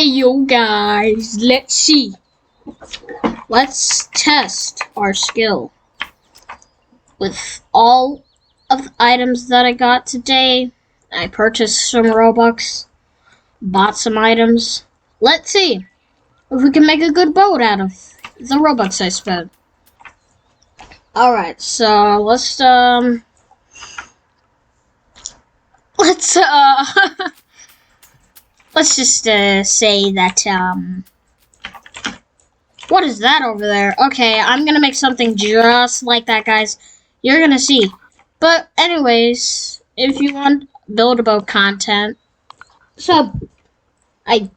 Hey yo guys, let's see. Let's test our skill with all of the items that I got today. I purchased some Robux, bought some items. Let's see if we can make a good boat out of the Robux I spent. Alright, so let's let's just say that what is that over there? Okay, I'm gonna make something just like that, guys. You're gonna see. But anyways, if you want build a boat content, so I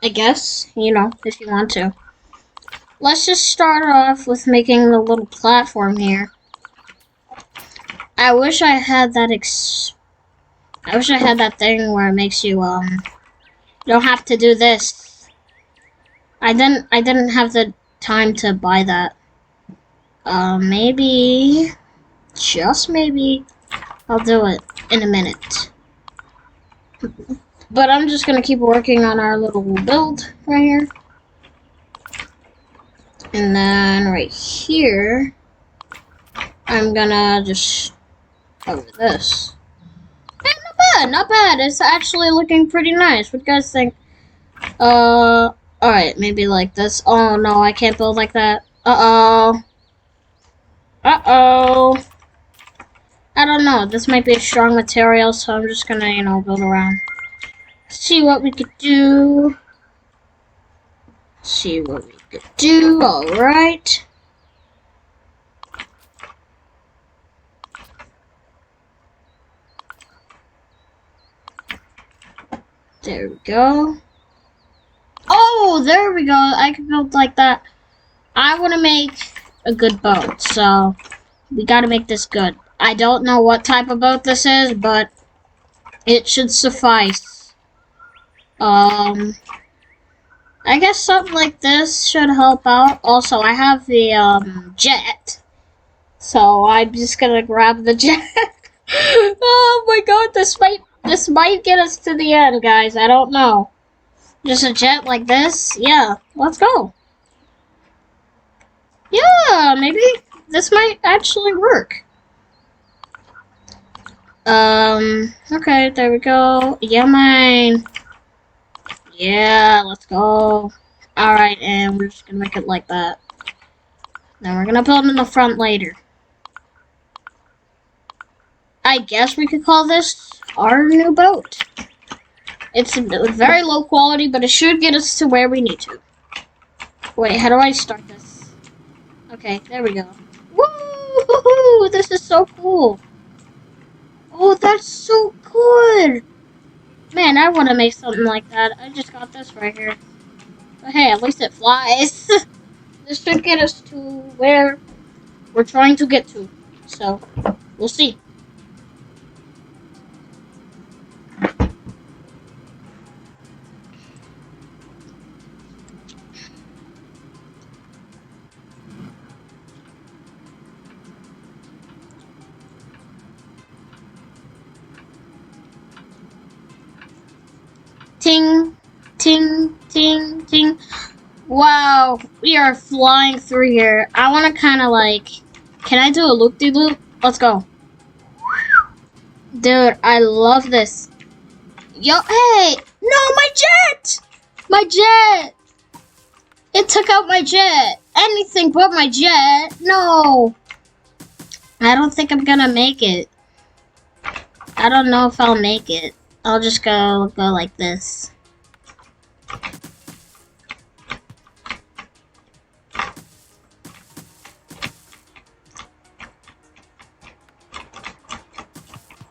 guess, you know, if you want to. Let's just start off with making the little platform here. I wish I had that thing where it makes you you don't have to do this. I didn't have the time to buy that. Maybe, just maybe, I'll do it in a minute. But I'm just gonna keep working on our little build right here. And then right here, I'm gonna just cover this. Not bad. It's actually looking pretty nice. What do you guys think? Alright, maybe like this. Oh no, I can't build like that. Uh-oh. I don't know. This might be a strong material, so I'm just gonna, you know, build around. See what we could do. Alright. There we go. Oh, there we go. I can build like that. I want to make a good boat, so we got to make this good. I don't know what type of boat this is, but it should suffice. I guess something like this should help out. Also, I have the jet, so I'm just gonna grab the jet. Oh my god, this might get us to the end, guys. I don't know. Just a jet like this? Yeah, let's go. Yeah, maybe this might actually work. Okay, there we go. Yeah, man. Yeah, let's go. Alright, and we're just gonna make it like that. Then we're gonna build in the front later. I guess we could call this our new boat. It's very low quality, but it should get us to where we need to. Wait, how do I start this? Okay, there we go. Woo! This is so cool. Oh, that's so good. Man, I want to make something like that. I just got this right here. But hey, at least it flies. This should get us to where we're trying to get to. So, we'll see. Ting, ting, ting, ting. Wow, we are flying through here. I want to kind of like... Can I do a loop-de-loop? Let's go. Dude, I love this. Yo, hey! No, my jet! My jet! It took out my jet. Anything but my jet. No. I don't think I'm gonna make it. I don't know if I'll make it. I'll just go like this.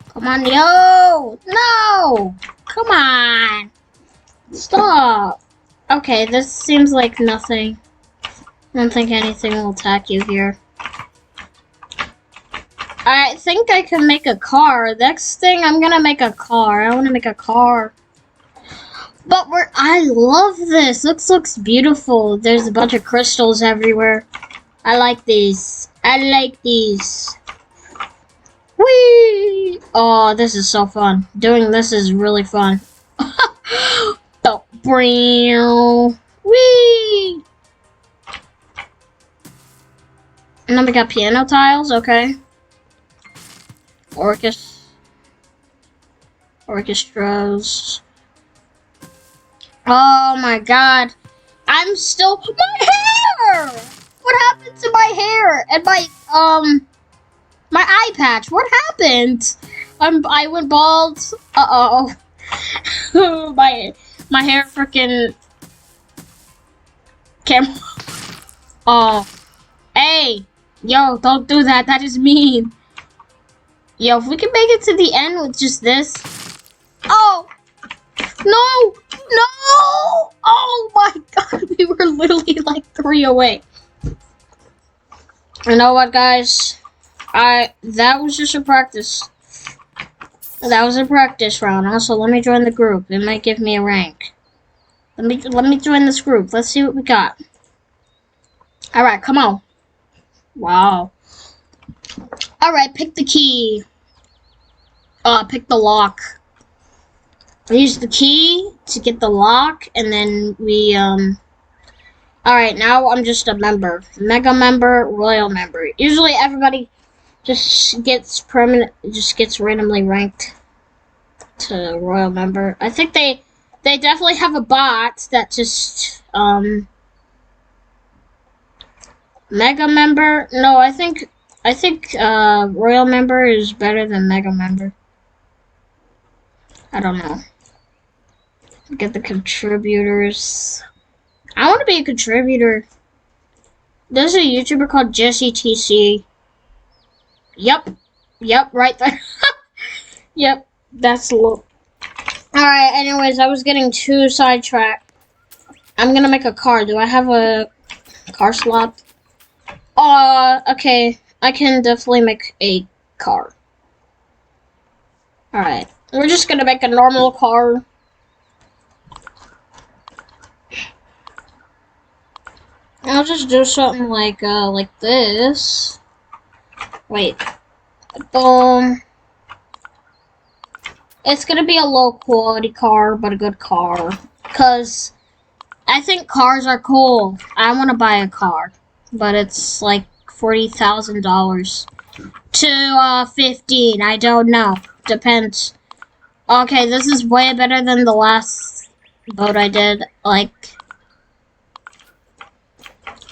Come on, yo! No! Come on! Stop! Okay, this seems like nothing. I don't think anything will attack you here. I think I can make a car. Next thing, I'm gonna make a car. I want to make a car. But I love this. This looks beautiful. There's a bunch of crystals everywhere. I like these. Whee! Oh, this is so fun. Doing this is really fun. Brown. Whee! And then we got piano tiles, okay. Orchestras. Oh my god. I'm still my hair! What happened to my hair? And my eye patch. What happened? I went bald. Uh-oh. my hair freaking camera. Oh. Hey. Yo, don't do that. That is mean. Yo, if we can make it to the end with just this. Oh. No. No. Oh my god. We were literally like 3 away. You know what, guys? That was just a practice. That was a practice round. Also, let me join the group. It might give me a rank. Let me join this group. Let's see what we got. All right, come on. Wow. All right, pick the key. Pick the lock. Use the key to get the lock, and then we All right, now I'm just a member. Mega member, royal member. Usually everybody just gets randomly ranked to royal member. I think they definitely have a bot that just mega member. No, I think royal member is better than mega member. I don't know. Get the contributors. I want to be a contributor. There's a YouTuber called Jesse TC. Yep, right there. Yep, that's a little. Alright, anyways, I was getting too sidetracked. I'm gonna make a car. Do I have a car slot? Okay. I can definitely make a car. Alright, we're just gonna make a normal car. I'll just do something like this. Wait. Boom. It's gonna be a low quality car, but a good car. Cause I think cars are cool. I wanna buy a car. But it's like $40,000 to 15. I don't know. Depends. Okay, this is way better than the last boat I did. Like,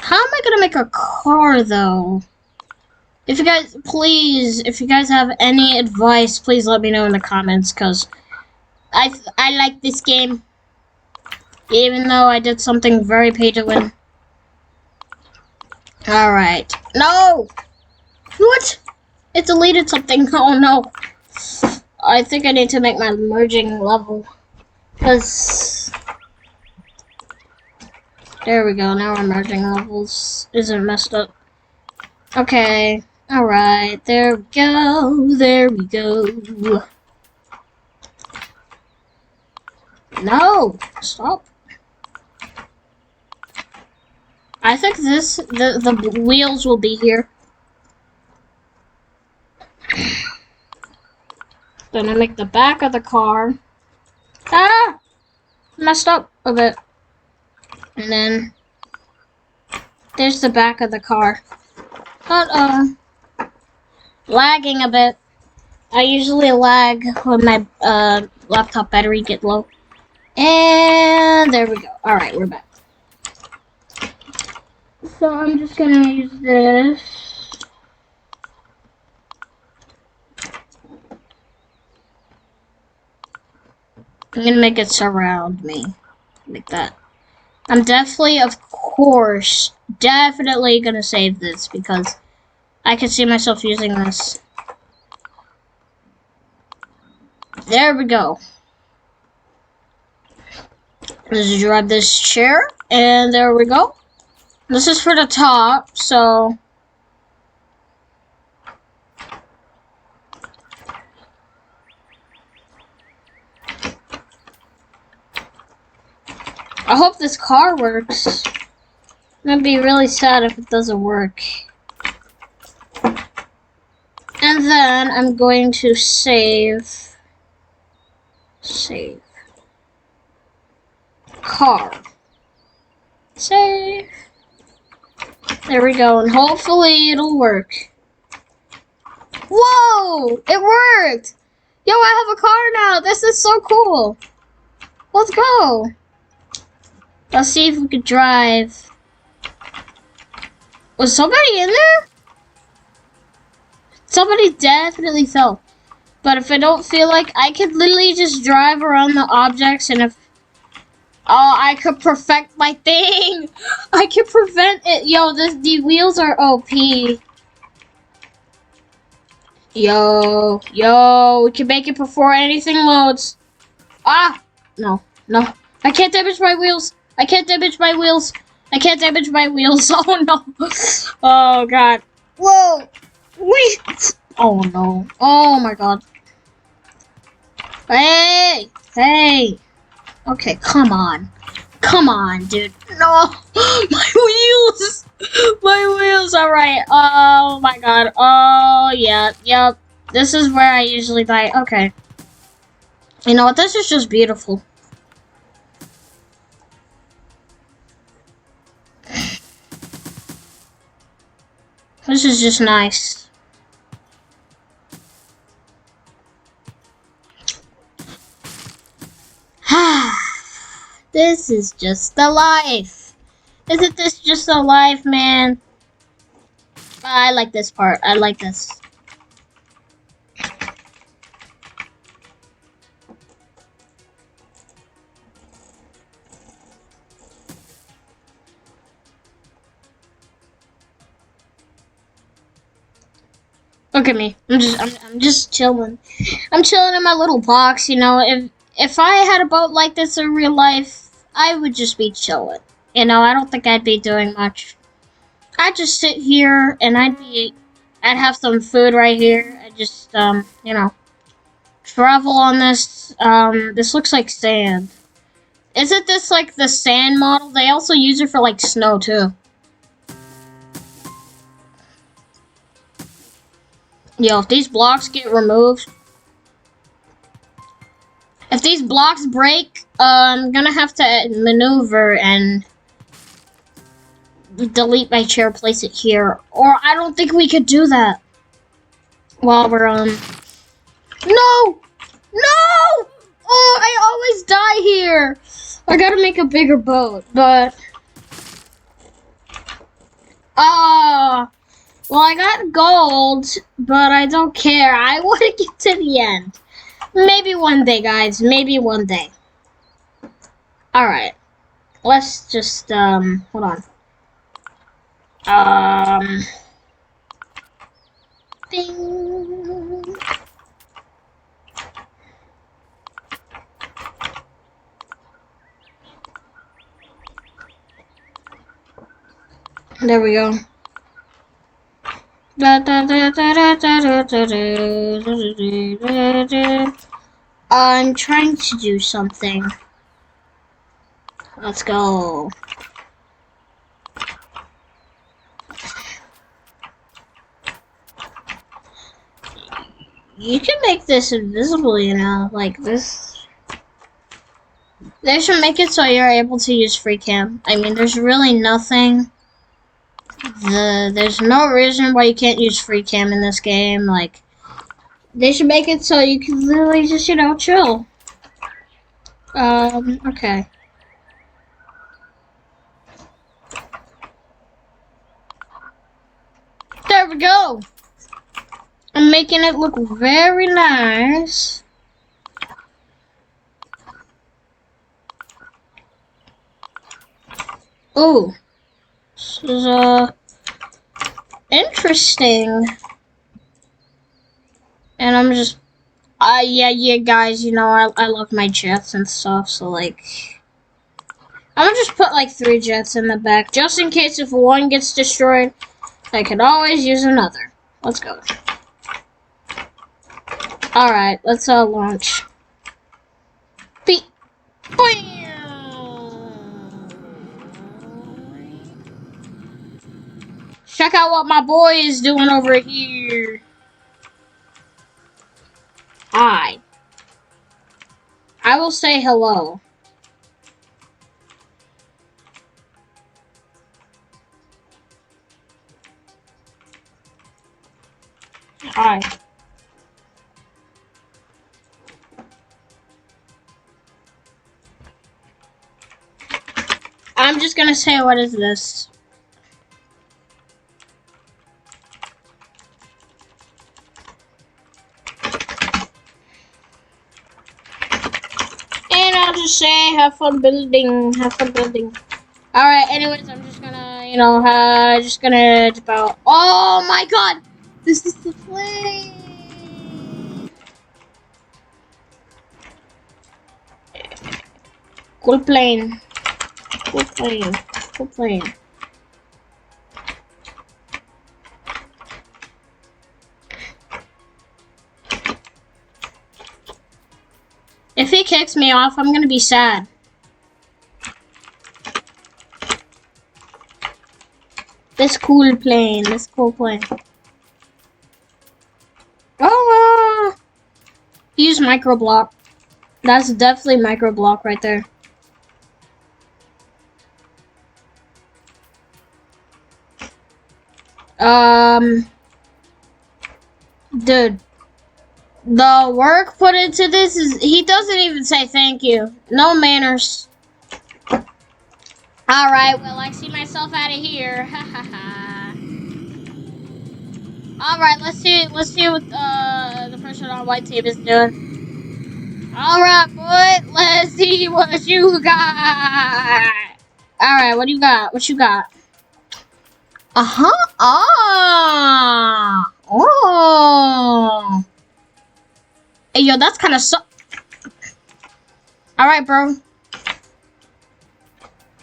how am I gonna make a car though? If you guys have any advice, please let me know in the comments, cause I like this game, even though I did something very pay to win. All right, no, what? It deleted something. Oh no! I think I need to make my merging level, cause. There we go, now our merging levels isn't messed up. Okay, alright, there we go. No, stop. I think the wheels will be here. Then I make the back of the car. Ah! Messed up a bit. And then there's the back of the car. Lagging a bit. I usually lag when my laptop battery get low. And there we go. Alright, we're back. So I'm just gonna use this. I'm gonna make it surround me. Like that. I'm definitely, of course, definitely gonna save this because I can see myself using this. There we go. Let's grab this chair, and there we go. This is for the top, so I hope this car works. I'd be really sad if it doesn't work. And then I'm going to save. car. Save. There we go, and hopefully it'll work. Whoa! It worked! Yo, I have a car now! This is so cool! Let's go! Let's see if we could drive. Was somebody in there? Somebody definitely fell. But if I don't feel like, I could literally just drive around the objects, and if... Oh, I could perfect my thing! I could prevent it! Yo, the wheels are OP. Yo, we can make it before anything loads. Ah! No. I can't damage my wheels! I can't damage my wheels! Oh no! Oh god. Whoa! Wait! Oh no. Oh my god. Hey! Okay, come on, dude. No! My wheels! Alright. Oh my god. Oh yeah, yep. This is where I usually die. Okay. You know what? This is just beautiful. This is just nice. This is just the life. Isn't this just the life, man? I like this part. I like this. Look at me. I'm just chilling. I'm chilling in my little box, you know. If I had a boat like this in real life, I would just be chilling. You know, I don't think I'd be doing much. I'd just sit here and I'd have some food right here. I'd just you know, travel on this. This looks like sand. Isn't this like the sand model? They also use it for like snow too. Yo, if these blocks get removed, if these blocks break, I'm gonna have to maneuver and delete my chair, place it here. Or I don't think we could do that while we're No! Oh, I always die here. I gotta make a bigger boat, but well, I got gold, but I don't care. I want to get to the end. Maybe one day, guys. Maybe one day. Alright. Let's just, hold on. Ding. There we go. I'm trying to do something. Let's go. You can make this invisible, you know, like this. They should make it so you're able to use free cam. I mean, there's really nothing. There's no reason why you can't use free cam in this game. Like, they should make it so you can literally just, you know, chill. Okay. There we go. I'm making it look very nice. Oh. This is, interesting. And I'm just, yeah, guys, you know, I love my jets and stuff, so, like, I'm gonna just put, like, 3 jets in the back, just in case if one gets destroyed, I can always use another. Let's go. Alright, let's, launch. Beep. Boing! Check out what my boy is doing over here. Hi. I will say hello. Hi. I'm just gonna say, what is this? And I'll just say, have fun building, have fun building. Alright, anyways, I'm just gonna, you know, just gonna dip out. Oh my god! This is the plane! Cool plane. Cool plane. Cool plane. If he kicks me off, I'm gonna be sad. This cool plane. This cool plane. Oh! Use microblock. That's definitely microblock right there. Dude. The work put into this is, he doesn't even say thank you. No manners. Alright, well, I see myself out of here. Ha ha ha. Alright, let's see what the person on white team is doing. Alright, boy, let's see what you got. Alright, what do you got? What you got? Uh-huh. Ah. Oh. Hey, yo, that's kind of Alright, bro.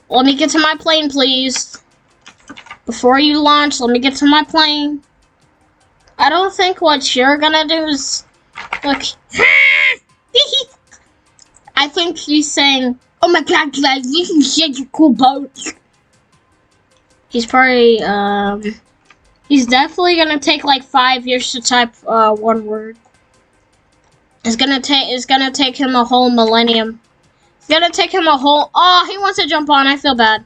Let me get to my plane, please. Before you launch, let me get to my plane. I don't think what you're gonna do is... Look. I think he's saying, oh my god, guys, you can shake your cool boat. He's probably, he's definitely gonna take like 5 years to type, one word. It's gonna take him a whole millennium. It's gonna take him a whole... Oh, he wants to jump on. I feel bad.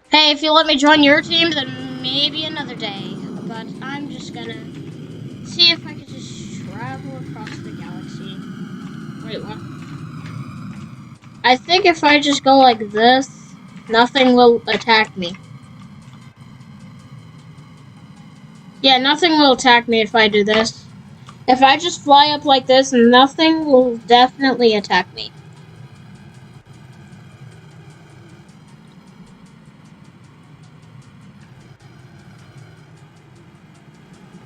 Hey, if you let me join your team, then maybe another day. But I'm just gonna see if I can just travel across the galaxy. Wait, what? I think if I just go like this, nothing will attack me. Yeah, nothing will attack me if I do this. If I just fly up like this, nothing will definitely attack me.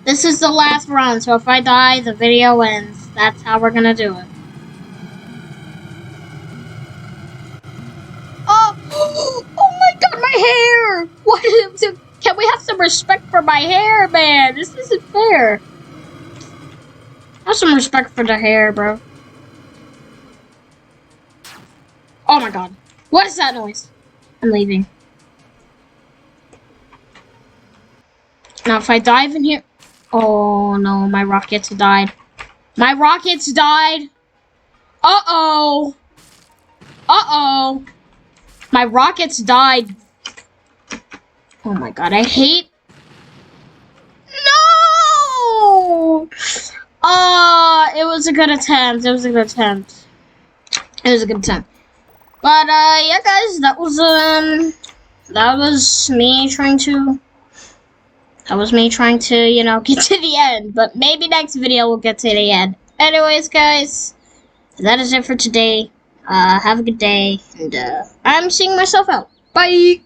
This is the last run, so if I die, the video ends. That's how we're gonna do it. Oh! Oh my god, my hair! What is it? Can we have some respect for my hair, man? This isn't fair. Have some respect for the hair, bro. Oh my god. What is that noise? I'm leaving. Now, if I dive in here... Oh, no. My rockets died. My rockets died. Uh-oh. Uh-oh. My rockets died. Oh my god. I hate... No! It was a good attempt. It was a good attempt. It was a good attempt. But, yeah, guys, that was me trying to, you know, get to the end. But maybe next video we'll get to the end. Anyways, guys, that is it for today. Have a good day, and, I'm seeing myself out. Bye!